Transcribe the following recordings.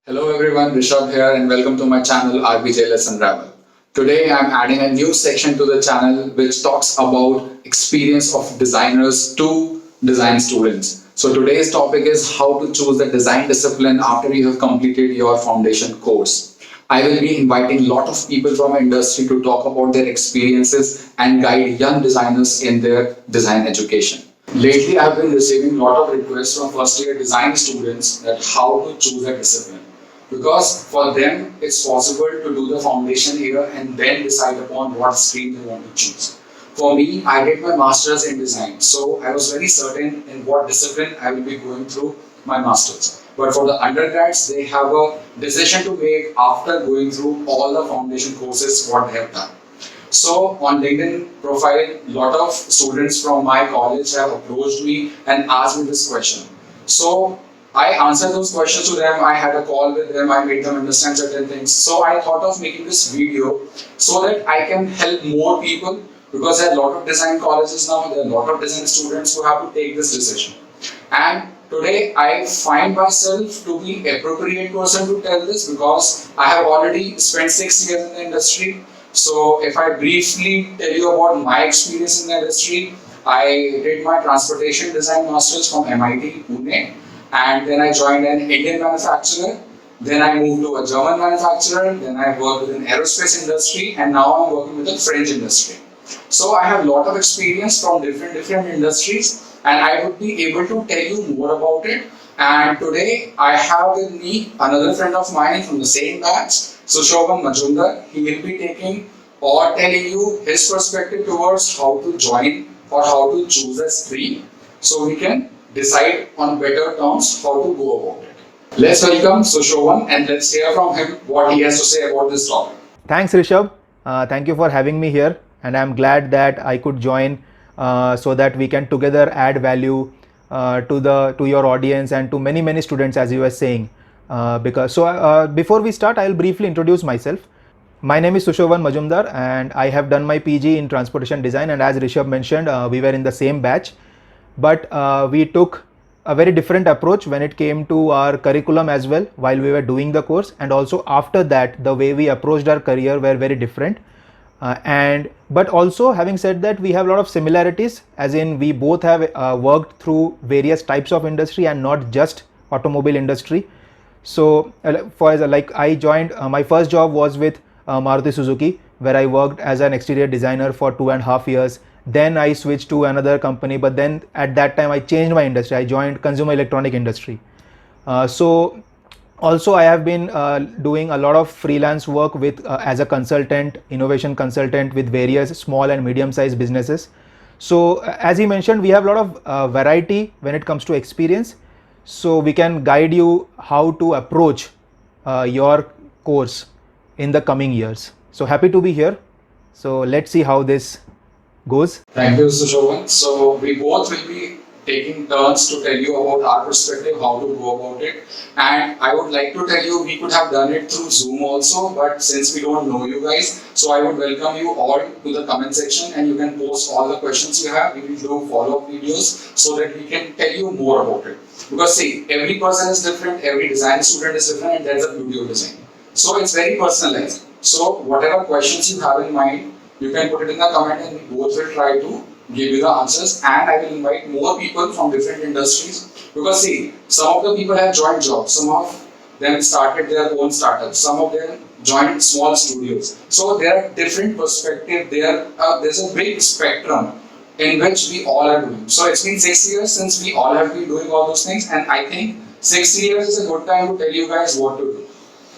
Hello everyone, Rishabh here and welcome to my channel RBJ Let's Unravel. Today I'm adding a new section to the channel which talks about experience of designers to design students. So today's topic is how to choose the design discipline after you have completed your foundation course. I will be inviting a lot of people from industry to talk about their experiences and guide young designers in their design education. Lately, I've been receiving a lot of requests from first year design students that how to choose a discipline. Because for them, it's possible to do the foundation year and then decide upon what stream they want to choose. For me, I did my master's in design, so I was very certain in what discipline I will be going through my master's. But for the undergrads, they have a decision to make after going through all the foundation courses what they have done. So on LinkedIn profile, a lot of students from my college have approached me and asked me this question. So I answered those questions to them, I had a call with them, I made them understand certain things. So I thought of making this video so that I can help more people because there are a lot of design colleges now, there are a lot of design students who have to take this decision. And today I find myself to be appropriate person to tell this because I have already spent 6 years in the industry. So if I briefly tell you about my experience in the industry, I did my transportation design masters from MIT Pune, and then I joined an Indian manufacturer. Then I moved to a German manufacturer. Then I worked with an aerospace industry, and now I'm working with a French industry. So I have a lot of experience from different industries, and I would be able to tell you more about it. And today I have with me another friend of mine from the same batch, Susovan Mazumder. He will be taking or telling you his perspective towards how to join or how to choose a stream, so we can decide on better terms how to go about it. Let's welcome Susovan and let's hear from him what he has to say about this topic. Thanks, Rishabh. Thank you for having me here, and I'm glad that I could join so that we can together add value to your audience and to many students, as you were saying. Before we start, I'll briefly introduce myself. My name is Susovan Mazumder, and I have done my PG in transportation design. And as Rishabh mentioned, we were in the same batch, but we took a very different approach when it came to our curriculum as well while we were doing the course, and also after that the way we approached our career were very different. But also, having said that, we have a lot of similarities, as in we both have worked through various types of industry and not just automobile industry. So I joined, my first job was with Maruti Suzuki, where I worked as an exterior designer for 2.5 years. Then I switched to another company, but then at that time I changed my industry. I joined consumer electronic industry. Also, I have been doing a lot of freelance work with as a consultant, innovation consultant with various small and medium-sized businesses. So, as he mentioned, we have a lot of variety when it comes to experience. So, we can guide you how to approach your course in the coming years. So, happy to be here. So, let's see how this goes. Thank you, Susovan. So we both will be taking turns to tell you about our perspective, how to go about it. And I would like to tell you, we could have done it through Zoom also, but since we don't know you guys, so I would welcome you all to the comment section and you can post all the questions you have. We will do follow-up videos so that we can tell you more about it. Because see, every person is different, every design student is different, and that's the beauty of design. So it's very personalized. So whatever questions you have in mind, you can put it in the comment and we both will try to give you the answers, and I will invite more people from different industries because see, some of the people have joined jobs, some of them started their own startups, some of them joined small studios. So there are different perspectives, there's a big spectrum in which we all are doing. So it's been 6 years since we all have been doing all those things, and I think 6 years is a good time to tell you guys what to do.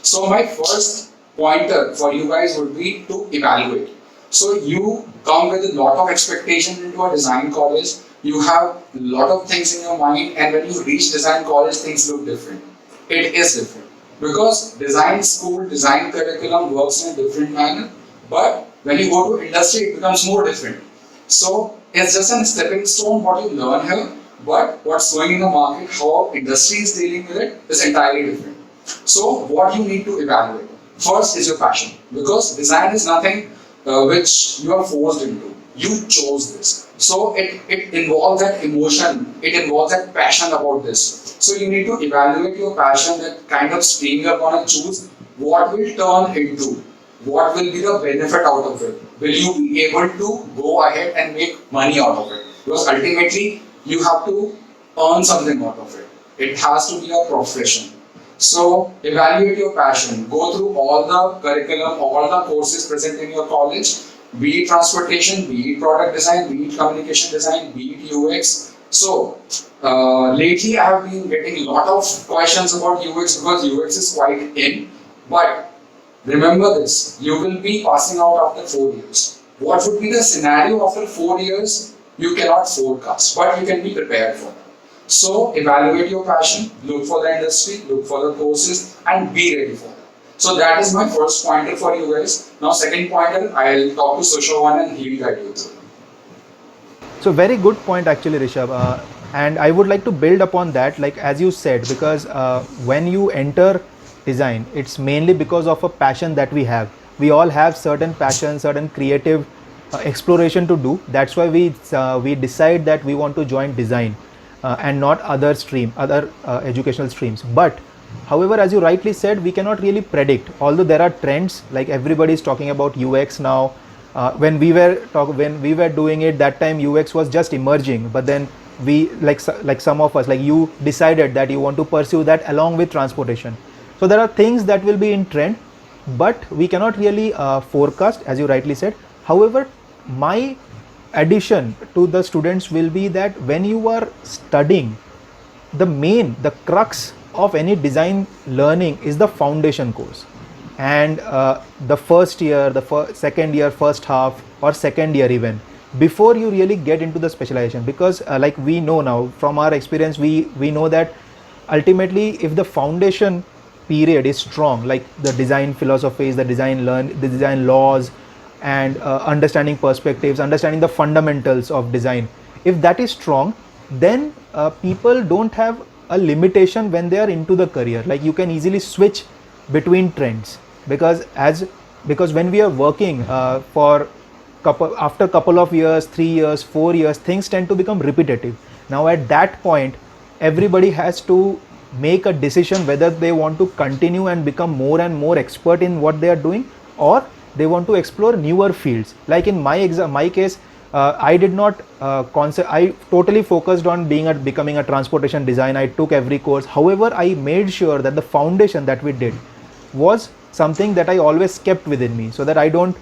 So my first pointer for you guys would be to evaluate. So you come with a lot of expectation into a design college, you have a lot of things in your mind, and when you reach design college, things look different. It is different because design school, design curriculum works in a different manner, but when you go to industry, it becomes more different. So it's just a stepping stone what you learn here, but what's going in the market, how industry is dealing with it is entirely different. So what you need to evaluate first is your passion, because design is nothing which you are forced into. You chose this. So it involves that emotion, it involves that passion about this. So you need to evaluate your passion, that kind of stream you're gonna choose, what will turn into, what will be the benefit out of it. Will you be able to go ahead and make money out of it? Because ultimately you have to earn something out of it. It has to be a profession. So evaluate your passion, go through all the curriculum, all the courses present in your college, be it transportation, be it product design, be it communication design, be it UX. So lately I have been getting a lot of questions about UX because UX is quite in, but remember this, you will be passing out after 4 years. What would be the scenario after 4 years? You cannot forecast, but you can be prepared for that. So evaluate your passion, look for the industry, look for the courses, and be ready for that. So that is my first pointer for you guys. Now second pointer, I'll talk to Susovan and he'll guide you through. So very good point actually, Rishabh. And I would like to build upon that, like as you said, because when you enter design, it's mainly because of a passion that we have. We all have certain passion, certain creative exploration to do. That's why we decide that we want to join design and not other educational streams. But however, as you rightly said, we cannot really predict. Although there are trends, like everybody is talking about UX now. When we were doing it, that time UX was just emerging. But then we, like some of us, like you, decided that you want to pursue that along with transportation. So there are things that will be in trend, but we cannot really forecast, as you rightly said. However, my addition to the students will be that when you are studying, the crux of any design learning is the foundation course. And the first year, second year, first half, or second year even, before you really get into the specialization. Because like we know now from our experience, we know that ultimately if the foundation period is strong, like the design philosophies, the design laws, and understanding perspectives, understanding the fundamentals of design, if that is strong, then people don't have a limitation when they are into the career. Like you can easily switch between trends, because when we are working after couple of years, 3 years, 4 years, things tend to become repetitive. Now at that point, everybody has to make a decision whether they want to continue and become more and more expert in what they are doing, or they want to explore newer fields. Like in my case, I did not I totally focused on becoming a transportation designer. I took every course. However, I made sure that the foundation that we did was something that I always kept within me, so that I don't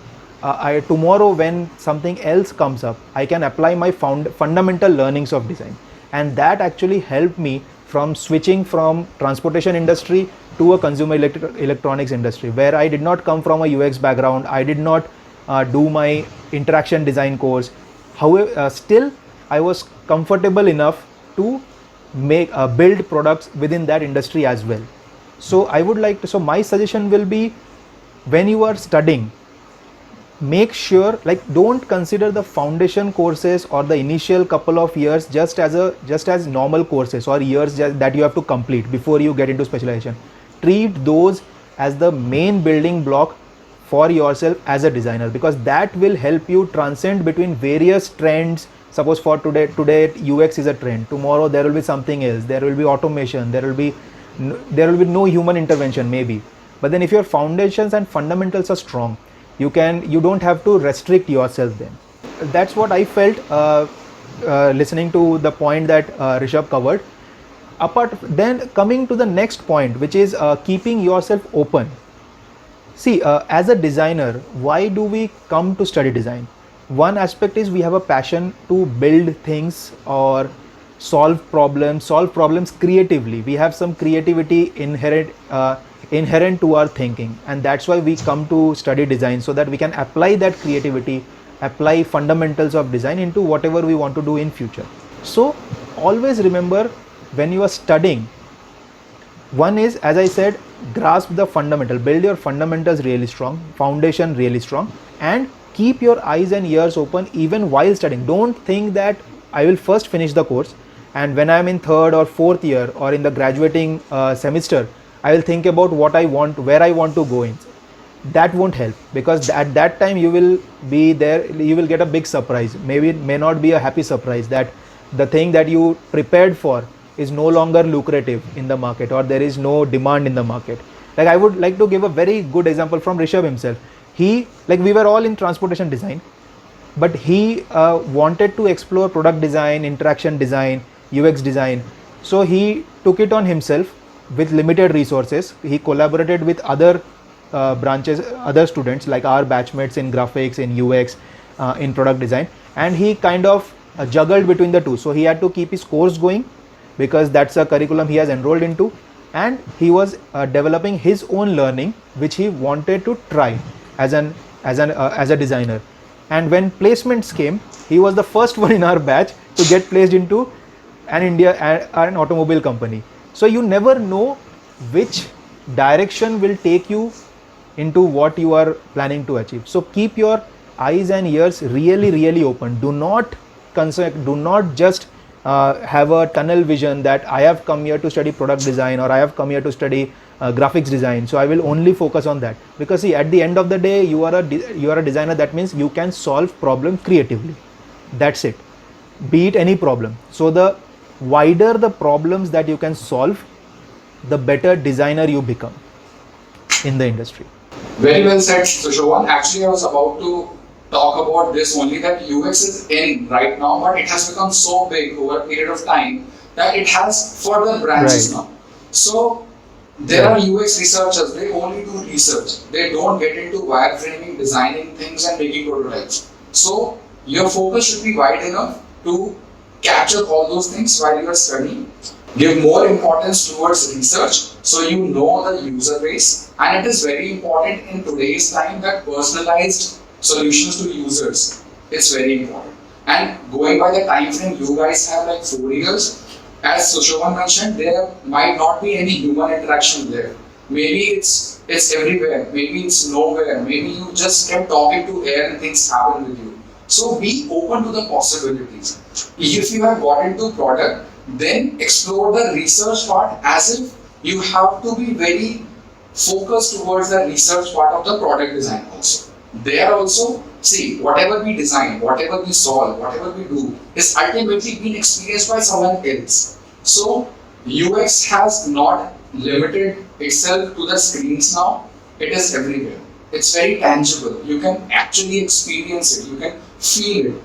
tomorrow when something else comes up, I can apply my fundamental learnings of design. And that actually helped me from switching from transportation industry to a consumer electronics industry, where I did not come from a UX background. I did not do my interaction design course. However, still I was comfortable enough to build products within that industry as well. So so my suggestion will be, when you are studying, make sure, like, don't consider the foundation courses or the initial couple of years just as normal courses or years that you have to complete before you get into specialization. Treat those as the main building block for yourself as a designer, because that will help you transcend between various trends. Suppose for today UX is a trend, tomorrow there will be something else, there will be automation, there will be no human intervention maybe. But then if your foundations and fundamentals are strong, you don't have to restrict yourself then. That's what I felt listening to the point that Rishabh covered. Then coming to the next point, which is keeping yourself open. See, as a designer, why do we come to study design? One aspect is we have a passion to build things or solve problems creatively. We have some creativity inherent to our thinking, and that's why we come to study design, so that we can apply that creativity, apply fundamentals of design into whatever we want to do in future. So always remember, when you are studying, one is, as I said, grasp the fundamental, build your fundamentals really strong, foundation really strong, and keep your eyes and ears open even while studying. Don't think that I will first finish the course, and when I'm in third or fourth year or in the graduating semester, I will think about what I want, where I want to go in. that won't help, because at that time you will be there, you will get a big surprise. Maybe it may not be a happy surprise, that the thing that you prepared for is no longer lucrative in the market, or there is no demand in the market. Like, I would like to give a very good example from Rishabh himself. He, like, we were all in transportation design, but he wanted to explore product design, interaction design, UX design. So he took it on himself with limited resources. He collaborated with other branches, other students like our batchmates in graphics, in UX, in product design, and he kind of juggled between the two. So he had to keep his course going, because that's a curriculum he has enrolled into, and he was developing his own learning, which he wanted to try as a designer. And when placements came, he was the first one in our batch to get placed into an automobile company. So you never know which direction will take you into what you are planning to achieve. So keep your eyes and ears really open. Do not just have a tunnel vision that I have come here to study product design, or I have come here to study graphics design, so I will only focus on that. Because see, at the end of the day, you are a designer. That means you can solve problem creatively. That's it. Be it any problem. So the wider the problems that you can solve, the better designer you become in the industry. Very well said, Susovan. Actually, I was about to talk about this only, that UX is in right now, but it has become so big over a period of time that it has further branches now. So there are UX researchers, they only do research. They don't get into wireframing, designing things and making prototypes. So your focus should be wide enough to capture all those things while you are studying. Give more importance towards research so you know the user base, and it is very important in today's time that personalized solutions to users, it's very important. And going by the time frame you guys have, like 4 years, as Susovan mentioned, there might not be any human interaction there. Maybe it's everywhere, maybe it's nowhere, maybe you just kept talking to air and things happen with you. So be open to the possibilities. If you have got into product, then explore the research part, as if you have to be very focused towards the research part of the product design also. There also, see, whatever we design, whatever we solve, whatever we do is ultimately being experienced by someone else. So UX has not limited itself to the screens now, it is everywhere. It's very tangible. You can actually experience it, you can feel it.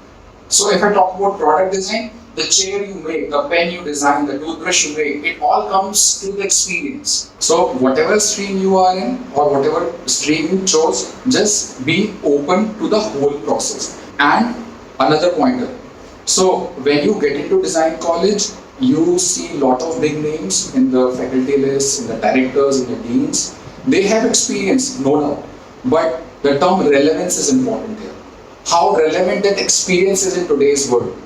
So if I talk about product design, the chair you make, the pen you design, the toothbrush you make, it all comes through the experience. So whatever stream you are in, or whatever stream you chose, just be open to the whole process. And another pointer. So when you get into design college, you see a lot of big names in the faculty list, in the directors, in the deans. They have experience, no doubt. But the term relevance is important here. How relevant that experience is in today's world.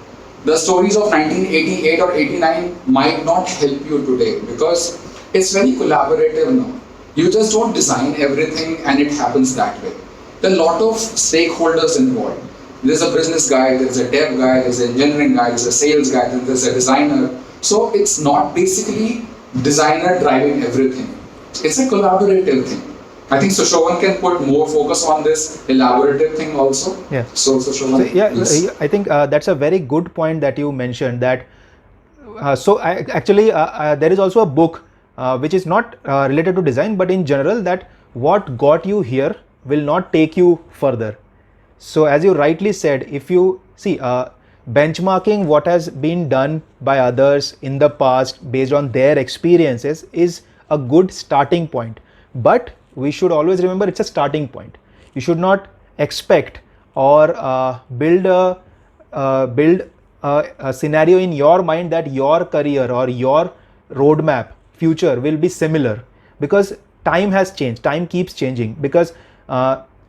The stories of 1988 or 89 might not help you today, because it's very collaborative now. You just don't design everything and it happens that way. There are a lot of stakeholders involved. There's a business guy, there's a dev guy, there's an engineering guy, there's a sales guy, there's a designer. So it's not basically designer driving everything. It's a collaborative thing. I think Susovan can put more focus on this elaborative thing also. Yeah. So Susovan, yes. I think that's a very good point that you mentioned. That there is also a book which is not related to design, but in general, that what got you here will not take you further. So as you rightly said, if you see benchmarking what has been done by others in the past based on their experiences is a good starting point, but we should always remember it's a starting point. You should not expect or build a scenario in your mind that your career or your roadmap future will be similar, because time has changed, time keeps changing. Because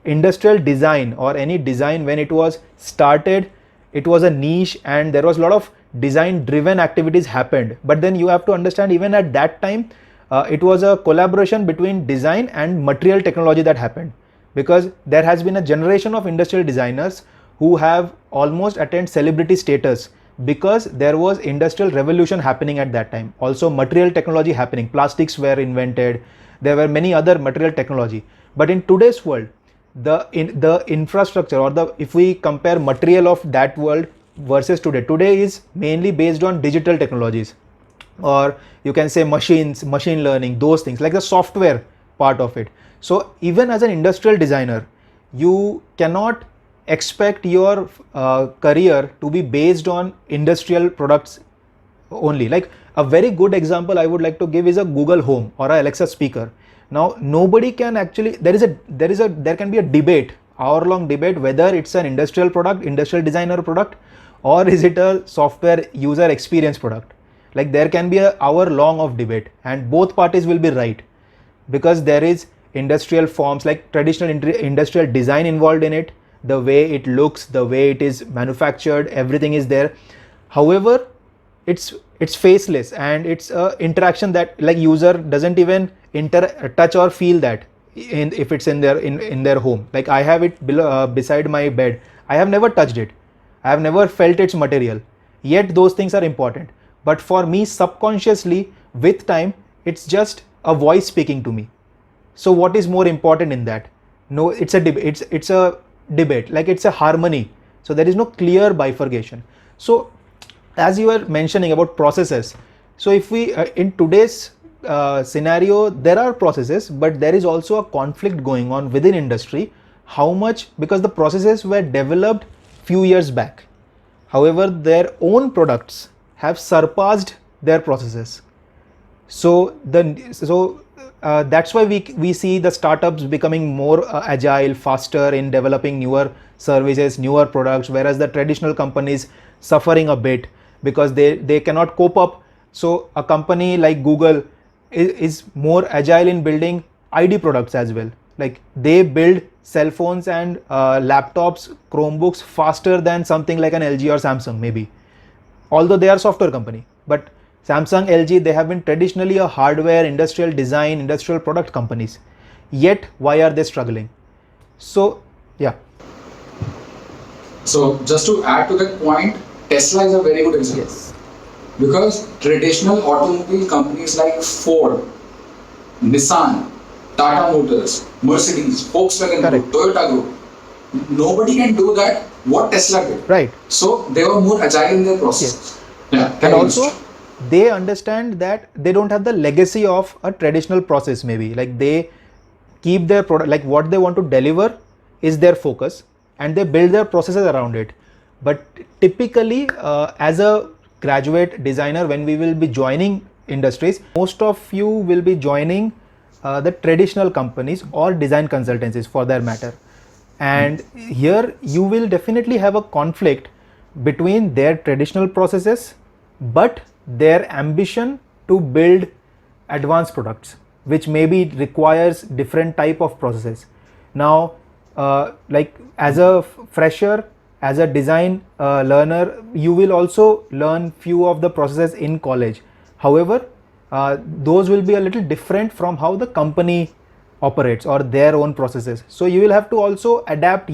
industrial design or any design, when it was started, it was a niche and there was a lot of design driven activities happened. But then you have to understand, even at that time, it was a collaboration between design and material technology that happened, because there has been a generation of industrial designers who have almost attained celebrity status, because there was industrial revolution happening at that time. Also material technology happening, plastics were invented, there were many other material technology. But in today's world, the infrastructure, or the, if we compare material of that world versus today is mainly based on digital technologies, or you can say machines, machine learning, those things, like the software part of it. So even as an industrial designer, you cannot expect your career to be based on industrial products only. Like a very good example I would like to give is a Google Home or a Alexa speaker. Now nobody can actually, there can be a debate, hour-long debate, whether it's an industrial product, industrial designer product, or is it a software user experience product. Like there can be an hour-long of debate, and both parties will be right, because there is industrial forms like traditional industrial design involved in it, the way it looks, the way it is manufactured, everything is there. However, it's faceless, and it's a interaction that like user doesn't even touch or feel that if it's in their home. Like I have it beside my bed, I have never touched it, I have never felt its material, yet those things are important. But for me, subconsciously, with time, it's just a voice speaking to me. So what is more important in that? No, it's a debate, like it's a harmony. So there is no clear bifurcation. So as you were mentioning about processes, so if we in today's scenario, there are processes, but there is also a conflict going on within industry. How much? Because the processes were developed few years back, however their own products have surpassed their processes. So that's why we see the startups becoming more agile, faster in developing newer services, newer products, whereas the traditional companies suffering a bit because they cannot cope up. So a company like Google is more agile in building ID products as well. Like they build cell phones and laptops, Chromebooks faster than something like an LG or Samsung maybe, although they are software company. But Samsung, LG, they have been traditionally a hardware, industrial design, industrial product companies. Yet, why are they struggling? So, yeah. So, just to add to that point, Tesla is a very good example. Yes. Because traditional automobile companies like Ford, Nissan, Tata Motors, Mercedes, Volkswagen Correct. Group, Toyota Group, nobody can do that what Tesla did. Right. So, they were more agile in their process. Yes. Yeah. And also, they understand that they don't have the legacy of a traditional process maybe. Like they keep their product, like what they want to deliver is their focus, and they build their processes around it. But typically, as a graduate designer, when we will be joining industries, most of you will be joining the traditional companies or design consultancies for that matter. And here you will definitely have a conflict between their traditional processes but their ambition to build advanced products, which maybe requires different type of processes. Now, like as a fresher, as a design learner, you will also learn few of the processes in college. However, those will be a little different from how the company operates or their own processes. So you will have to also adapt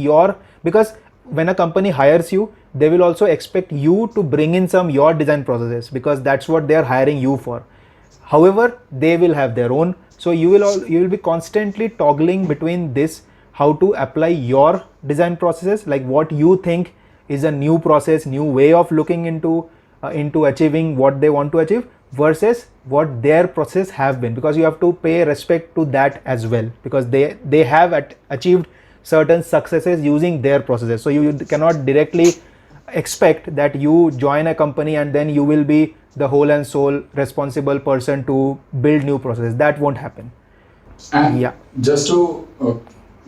because when a company hires you, they will also expect you to bring in some your design processes, because that's what they are hiring you for. However, they will have their own. So you will be constantly toggling between this, how to apply your design processes, like what you think is a new process, new way of looking into achieving what they want to achieve, versus what their process have been, because you have to pay respect to that as well, because they have achieved certain successes using their processes. So you cannot directly expect that you join a company and then you will be the whole and sole responsible person to build new processes. That won't happen. And yeah, just to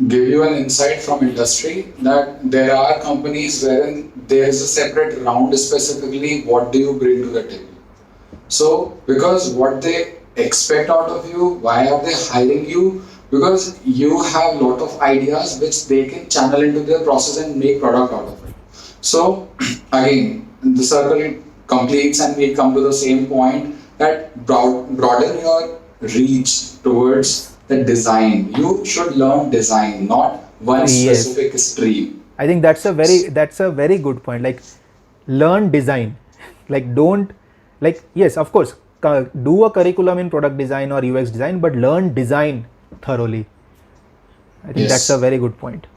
give you an insight from industry, that there are companies wherein there is a separate round specifically what do you bring to the table. So because what they expect out of you, why are they hiring you? Because you have lot of ideas which they can channel into their process and make product out of it. So again, the circle completes and we come to the same point, that broaden your reach towards the design. You should learn design, not one specific stream. I think that's a very good point. Like learn design. Like don't, like yes, of course, do a curriculum in product design or UX design, but learn design thoroughly. I think that's a very good point.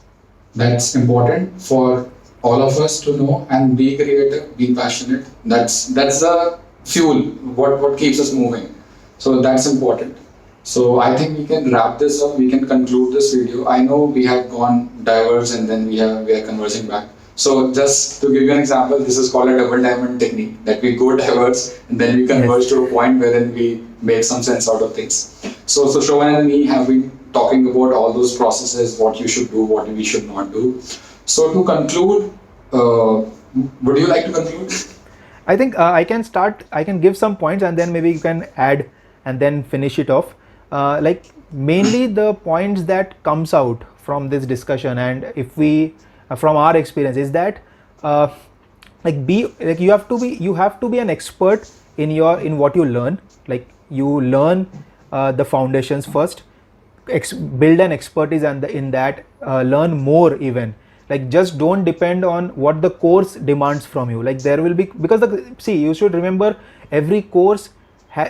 That's important for all of us to know, and be creative, be passionate. That's the fuel, what keeps us moving. So that's important. So I think we can wrap this up. We can conclude this video. I know we have gone diverse and then we are conversing back. So just to give you an example, this is called a double diamond technique, that we go diverse and then we converge to a point wherein we make some sense out of things. So Susovan and me have been talking about all those processes, what you should do, what we should not do. So to conclude, would you like to conclude? I think I can start. I can give some points and then maybe you can add and then finish it off. Like mainly the points that comes out from this discussion, and if we from our experience, is that you have to be an expert in what you learn. Like you learn the foundations first, build an expertise, and in that learn more even. Like just don't depend on what the course demands from you. Like there will be, because you should remember, every course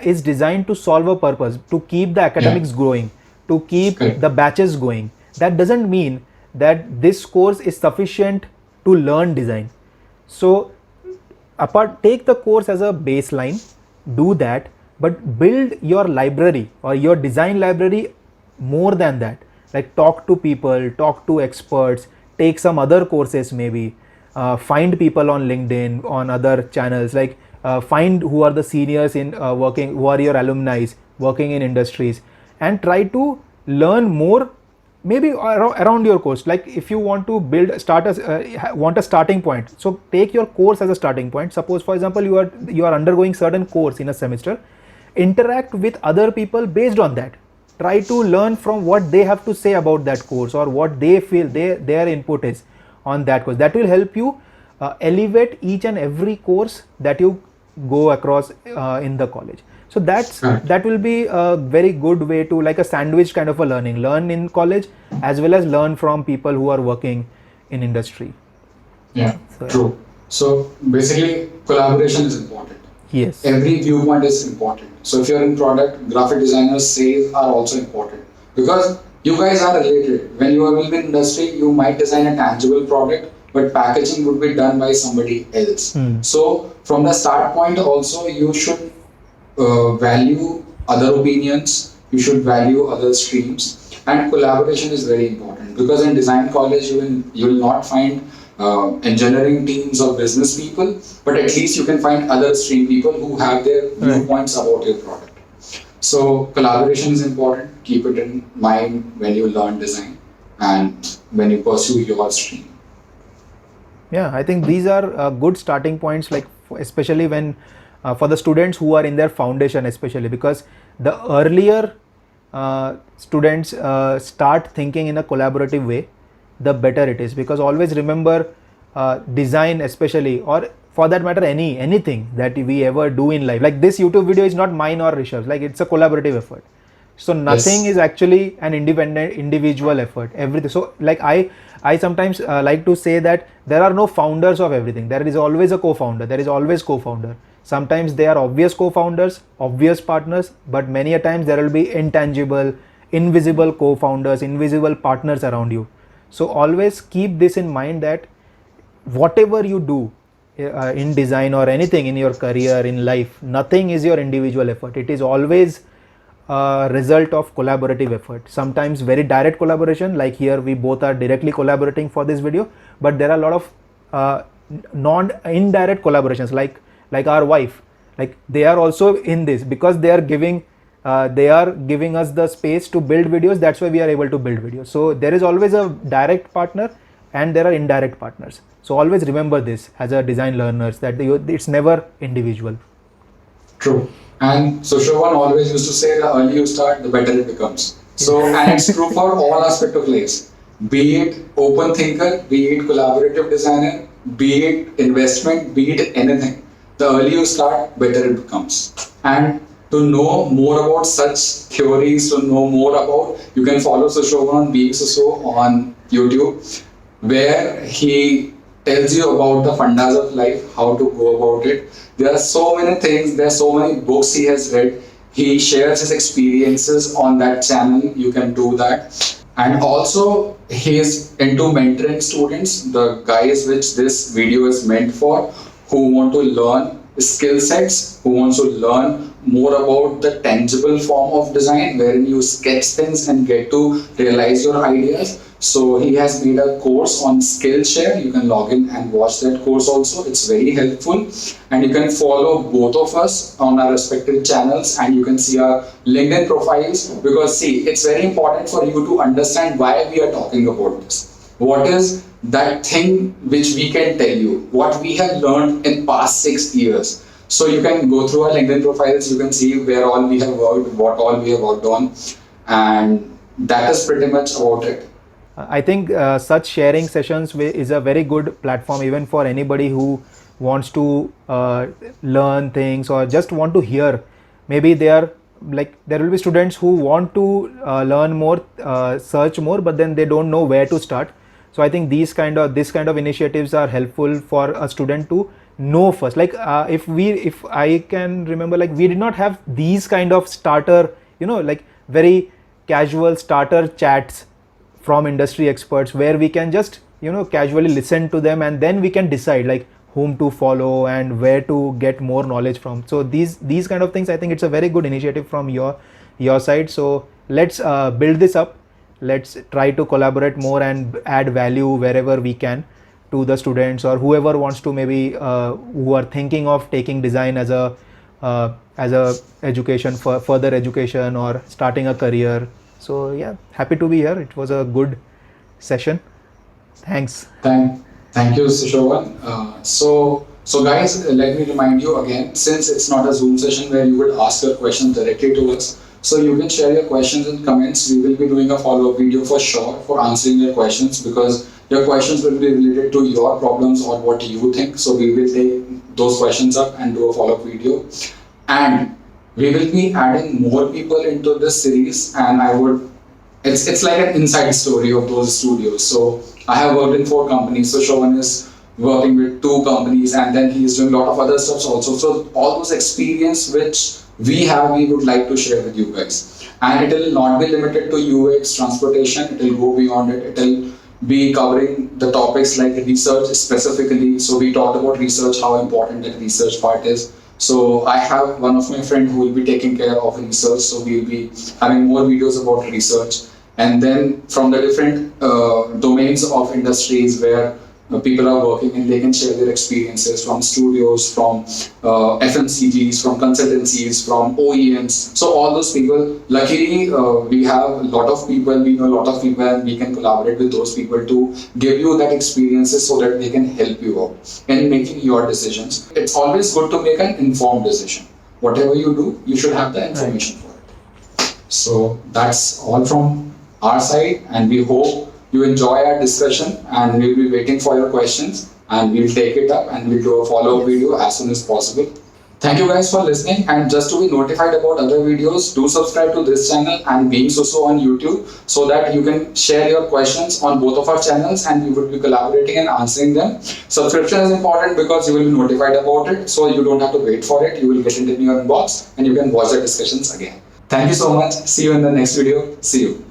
is designed to solve a purpose, to keep the academics growing, to keep the batches going. That doesn't mean that this course is sufficient to learn design. So take the course as a baseline, do that, but build your library or your design library more than that. Like talk to people, talk to experts, take some other courses maybe, find people on LinkedIn, on other channels, like find who are the seniors in working, who are your alumni working in industries, and try to learn more maybe around your course. Like if you want to want a starting point, so take your course as a starting point. Suppose for example you are undergoing certain course in a semester, interact with other people based on that. Try to learn from what they have to say about that course, or what they feel their input is on that course. That will help you elevate each and every course that you go across in the college. So that will be a very good way to, like a sandwich kind of a learn in college as well as learn from people who are working in industry. True. So basically collaboration is important. Yes. Every viewpoint is important. So if you're in product, graphic designers, sales are also important, because you guys are related. When you are in industry, you might design a tangible product, but packaging would be done by somebody else. So from the start point also, you should value other opinions, you should value other streams, and collaboration is very important, because in design college you will not find engineering teams or business people, but at least you can find other stream people who have their viewpoints about your product. So collaboration is important. Keep it in mind when you learn design and when you pursue your stream. Yeah, I think these are good starting points, like especially when for the students who are in their foundation, especially because the earlier students start thinking in a collaborative way, the better it is. Because always remember, design especially, or for that matter anything that we ever do in life, like this YouTube video is not mine or Rishabh's, like it's a collaborative effort. So nothing is actually an independent individual effort, everything. So like I sometimes like to say that there are no founders of everything. There is always a co-founder. There is always co-founder. Sometimes they are obvious co-founders, obvious partners, but many a times there will be intangible, invisible co-founders, invisible partners around you. So always keep this in mind, that whatever you do in design or anything in your career, in life, nothing is your individual effort. It is always a result of collaborative effort. Sometimes very direct collaboration, like here we both are directly collaborating for this video, but there are a lot of indirect collaborations, like our wife, like they are also in this because they are giving us the space to build videos. That's why we are able to build videos. So there is always a direct partner and there are indirect partners. So always remember this as a design learners, that it's never individual. True. And Susovan always used to say, the earlier you start, the better it becomes. So, and it's true for all aspects of life. Be it open thinker, be it collaborative designer, be it investment, be it anything. The earlier you start, better it becomes. And to know more about such theories, to know more about, you can follow Susovan Being Suso on YouTube, where he tells you about the fundas of life, how to go about it. There are so many things, there are so many books he has read. He shares his experiences on that channel. You can do that. And also he's into mentoring students, the guys which this video is meant for, who want to learn skill sets, who wants to learn more about the tangible form of design wherein you sketch things and get to realize your ideas. So he has made a course on Skillshare. You can log in and watch that course also. It's very helpful. And you can follow both of us on our respective channels, and you can see our LinkedIn profiles, because see, it's very important for you to understand why we are talking about this. What is that thing which we can tell you, what we have learned in past 6 years. So you can go through our LinkedIn profiles, you can see where all we have worked, what all we have worked on, and that is pretty much about it. I think such sharing sessions is a very good platform even for anybody who wants to learn things or just want to hear. Maybe there will be students who want to learn more, search more, but then they don't know where to start. So I think this kind of initiatives are helpful for a student to know first. If I can remember, we did not have these kind of starter, very casual starter chats from industry experts where we can just casually listen to them, and then we can decide whom to follow and where to get more knowledge from. So these kind of things, I think it's a very good initiative from your side. So let's build this up. Let's try to collaborate more and add value wherever we can to the students or whoever wants to, maybe who are thinking of taking design as a education, for further education or starting a career. So yeah, happy to be here. It was a good session. Thanks. Thank you, Susovan. So guys, let me remind you again, since it's not a Zoom session where you would ask your questions directly to us, so you can share your questions in comments. We will be doing a follow-up video for sure for answering your questions, because your questions will be related to your problems or what you think. So we will take those questions up and do a follow-up video. And we will be adding more people into this series, and it's like an inside story of those studios. So I have worked in 4 companies. So Shovan is working with 2 companies, and then he is doing a lot of other stuff also. So all those experience which we have, we would like to share with you guys. And it will not be limited to UX, transportation. It will go beyond it. It will be covering the topics like research specifically. So we talked about research, how important that research part is. So I have one of my friends who will be taking care of research. So we'll be having more videos about research. And then from the different domains of industries where people are working, and they can share their experiences from studios, from FMCGs, from consultancies, from OEMs. So all those people, luckily we have a lot of people, we know a lot of people, and we can collaborate with those people to give you that experiences so that they can help you out in making your decisions. It's always good to make an informed decision. Whatever you do, you should have the information for it. So that's all from our side, and we hope you enjoy our discussion, and we'll be waiting for your questions, and we'll take it up and we'll do a follow-up video as soon as possible. Thank you guys for listening, and just to be notified about other videos, do subscribe to this channel and Being Suso on YouTube, so that you can share your questions on both of our channels, and we will be collaborating and answering them. Subscription is important because you will be notified about it, so you don't have to wait for it. You will get it in your inbox and you can watch the discussions again. Thank you so much. See you in the next video. See you.